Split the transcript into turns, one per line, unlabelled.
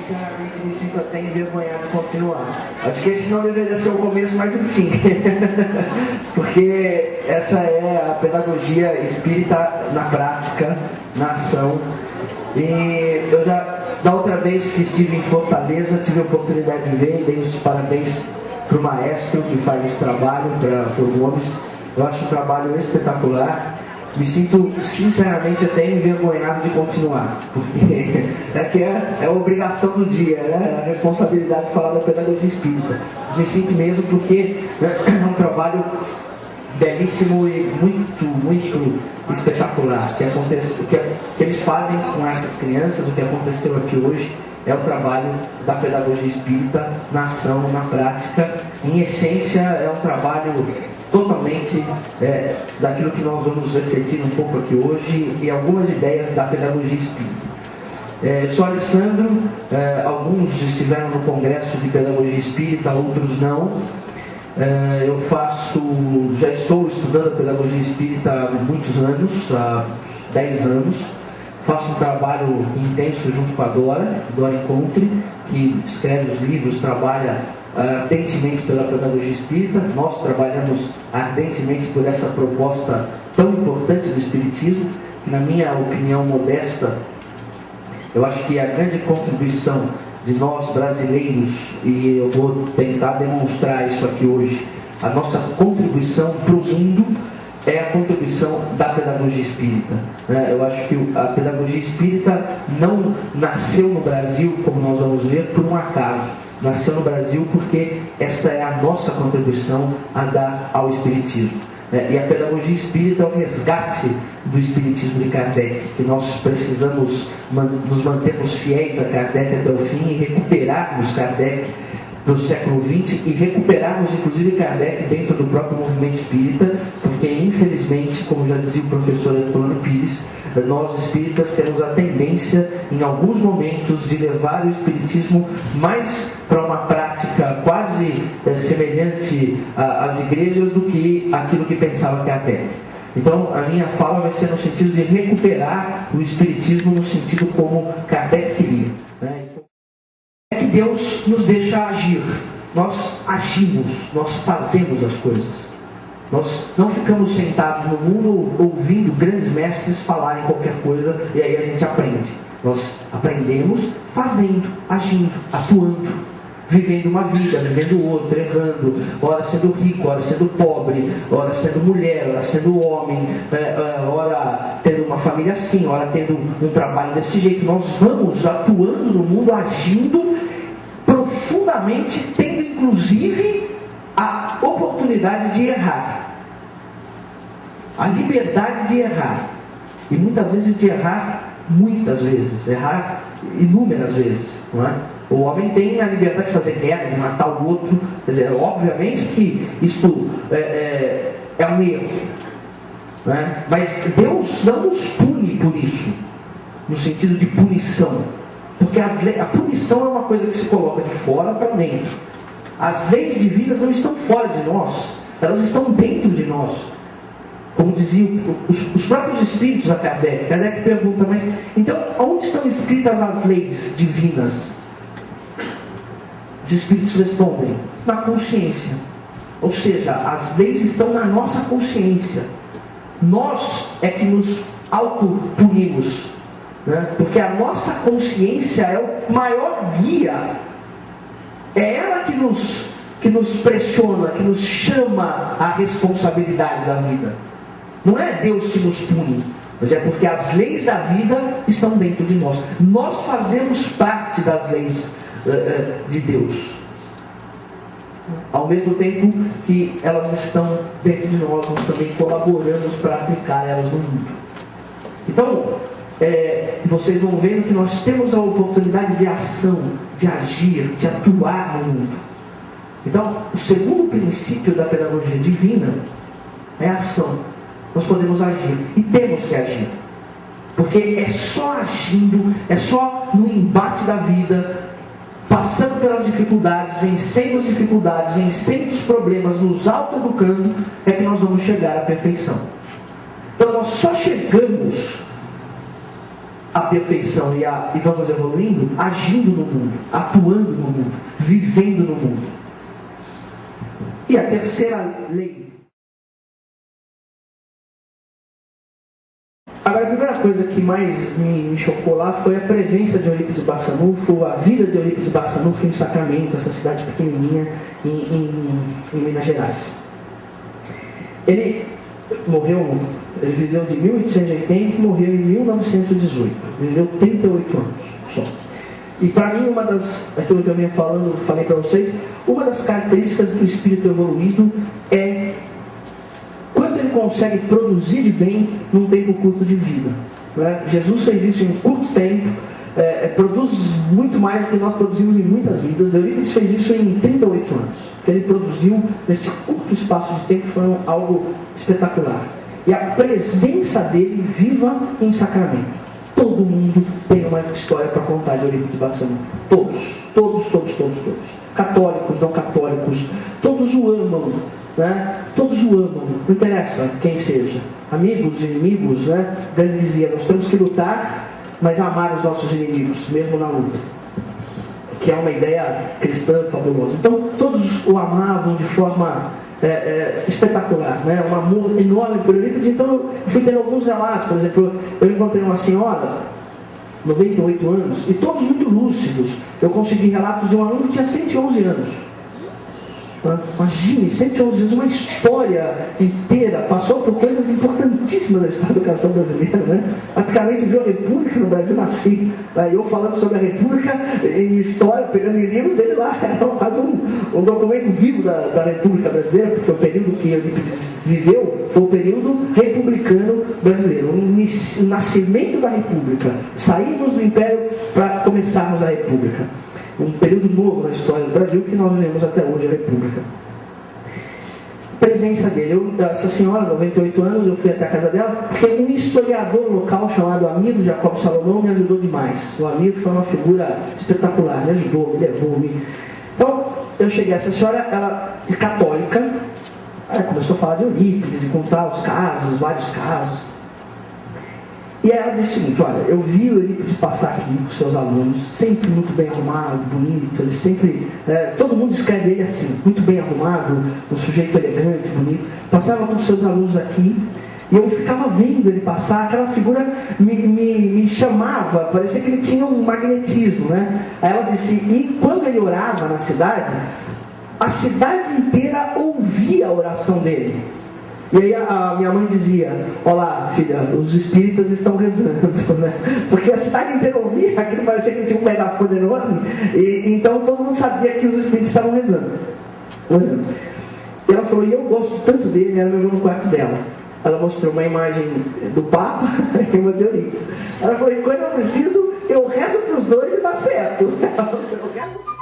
sinceramente me sinto até envergonhado de continuar. Acho que esse não deveria ser o começo, mas o fim. Porque essa é a pedagogia espírita na prática, na ação. E eu já, da outra vez que estive em Fortaleza, tive a oportunidade de ver e dei os parabéns para o maestro que faz esse trabalho, para o Gomes. Eu acho um trabalho espetacular. Me sinto sinceramente até envergonhado de continuar, porque é a obrigação do dia, né? A responsabilidade de falar da pedagogia espírita. Me sinto mesmo porque é um trabalho belíssimo e muito espetacular que eles fazem com essas crianças. O que aconteceu aqui hoje é o trabalho da pedagogia espírita na ação, na prática. Em essência, é um trabalho totalmente daquilo que nós vamos refletir um pouco aqui hoje e algumas ideias da pedagogia espírita. Sou Alessandro, alguns estiveram no Congresso de Pedagogia Espírita, outros não. Eu já estou estudando a pedagogia espírita há muitos anos, há 10 anos. Faço um trabalho intenso junto com a Dora Encontre, que escreve os livros, trabalha ardentemente pela pedagogia espírita. Nós trabalhamos ardentemente por essa proposta tão importante do espiritismo, que, na minha opinião modesta, eu acho que a grande contribuição de nós brasileiros, e eu vou tentar demonstrar isso aqui hoje, a nossa contribuição para o mundo é a contribuição da pedagogia espírita. Eu acho que a pedagogia espírita não nasceu no Brasil, como nós vamos ver, por um acaso. Nasceu no Brasil porque essa é a nossa contribuição a dar ao espiritismo. E a pedagogia espírita é o resgate do espiritismo de Kardec, que nós precisamos nos mantermos fiéis a Kardec até o fim e recuperarmos Kardec do século XX e recuperarmos inclusive Kardec dentro do próprio movimento espírita, porque infelizmente, como já dizia o professor Antônio Pires, nós espíritas temos a tendência em alguns momentos de levar o espiritismo mais para uma prática quase semelhante às igrejas do que aquilo que pensava Kardec. Então a minha fala vai ser no sentido de recuperar o espiritismo no sentido como Kardec queria, né? É que Deus nos deixa agir. Nós agimos, nós fazemos as coisas. Nós não ficamos sentados no mundo ouvindo grandes mestres falarem qualquer coisa e aí a gente aprende. Nós aprendemos fazendo, agindo, atuando, vivendo uma vida, vivendo outra, errando, ora sendo rico, ora sendo pobre, ora sendo mulher, ora sendo homem, ora tendo uma família assim, ora tendo um trabalho desse jeito. Nós vamos atuando no mundo, agindo profundamente, tendo inclusive a oportunidade de errar, a liberdade de errar, e muitas vezes de errar, errar inúmeras vezes, não é? O homem tem a liberdade de fazer guerra, de matar o outro. Quer dizer, obviamente que isso é um erro, não é? Mas Deus não nos pune por isso, no sentido de punição, porque a punição é uma coisa que se coloca de fora para dentro. As leis divinas não estão fora de nós, elas estão dentro de nós. Como diziam os próprios espíritos a Kardec. Kardec pergunta, mas então onde estão escritas as leis divinas? Os espíritos respondem, na consciência. Ou seja, as leis estão na nossa consciência. Nós é que nos autopunimos, né? Porque a nossa consciência é o maior guia. É ela que nos pressiona, que nos chama à responsabilidade da vida. Não é Deus que nos pune, mas é porque as leis da vida estão dentro de nós. Nós fazemos parte das leis de Deus, ao mesmo tempo que elas estão dentro de nós, nós também colaboramos para aplicar elas no mundo. Então, vocês vão vendo que nós temos a oportunidade de ação, de agir, de atuar no mundo. Então, o segundo princípio da pedagogia divina é a ação. Nós podemos agir e temos que agir, porque é só agindo, é só no embate da vida, passando pelas dificuldades, vencendo os problemas, nos autoeducando, é que nós vamos chegar à perfeição. Então nós só chegamos a perfeição e vamos evoluindo, agindo no mundo, atuando no mundo, vivendo no mundo. E a terceira lei. Agora, a primeira coisa que mais me chocou lá foi a presença de Eurípides Barçanufo, a vida de Eurípides Barçanufo em Sacramento, essa cidade pequenininha em Minas Gerais. Ele viveu de 1880 e morreu em 1918. Viveu 38 anos só. E para mim, aquilo que eu vinha falei para vocês, uma das características do espírito evoluído é quanto ele consegue produzir de bem num tempo curto de vida. Né? Jesus fez isso em curto tempo, produz muito mais do que nós produzimos em muitas vidas. Eurípides fez isso em 38 anos. O que ele produziu nesse curto espaço de tempo foi algo espetacular. E a presença dele viva em Sacramento. Todo mundo tem uma história para contar de Eurípides Barçanufo. Todos. Católicos, não católicos, todos o amam. Né? Todos o amam, não interessa quem seja. Amigos, inimigos, né? Ele dizia, nós temos que lutar, mas amar os nossos inimigos, mesmo na luta. Que é uma ideia cristã fabulosa. Então, todos o amavam de forma espetacular, né? Um amor enorme por Eurípides. Então, eu fui tendo alguns relatos. Por exemplo, eu encontrei uma senhora, 98 anos, e todos muito lúcidos. Eu consegui relatos de um aluno que tinha 111 anos. Imagine, 111 anos, uma história inteira, passou por coisas importantíssimas da história da educação brasileira, né? Praticamente viu a República no Brasil nascer. Eu falando sobre a República e história, pegando em livros, ele lá era quase um documento vivo da República Brasileira, porque o período que Eurípides viveu foi o período republicano brasileiro, o nascimento da República. Saímos do Império para começarmos a República. Um período novo na história do Brasil que nós vivemos até hoje, a República. Presença dele. Essa senhora, 98 anos, eu fui até a casa dela, porque um historiador local chamado Amigo Jacob Salomão me ajudou demais. O Amigo foi uma figura espetacular, me ajudou, me levou. Então, eu cheguei a essa senhora, ela é católica, aí começou a falar de Eurípides e contar os casos, vários casos. E ela disse o seguinte, olha, eu vi o Eurípides passar aqui com seus alunos, sempre muito bem arrumado, bonito, ele sempre, todo mundo descreve ele assim, muito bem arrumado, um sujeito elegante, bonito, passava com seus alunos aqui, e eu ficava vendo ele passar, aquela figura me chamava, parecia que ele tinha um magnetismo, né? Aí ela disse, e quando ele orava na cidade, a cidade inteira ouvia a oração dele. E aí a minha mãe dizia, olá filha, os espíritas estão rezando, né? Porque a cidade inteira ouvia, aquilo parecia que tinha um megafone enorme, e então todo mundo sabia que os espíritos estavam rezando. E ela falou, e eu gosto tanto dele, ela me levou no quarto dela. Ela mostrou uma imagem do Papa e uma de Eurípides. Ela falou, e quando eu preciso, eu rezo para os dois e dá certo. Eu rezo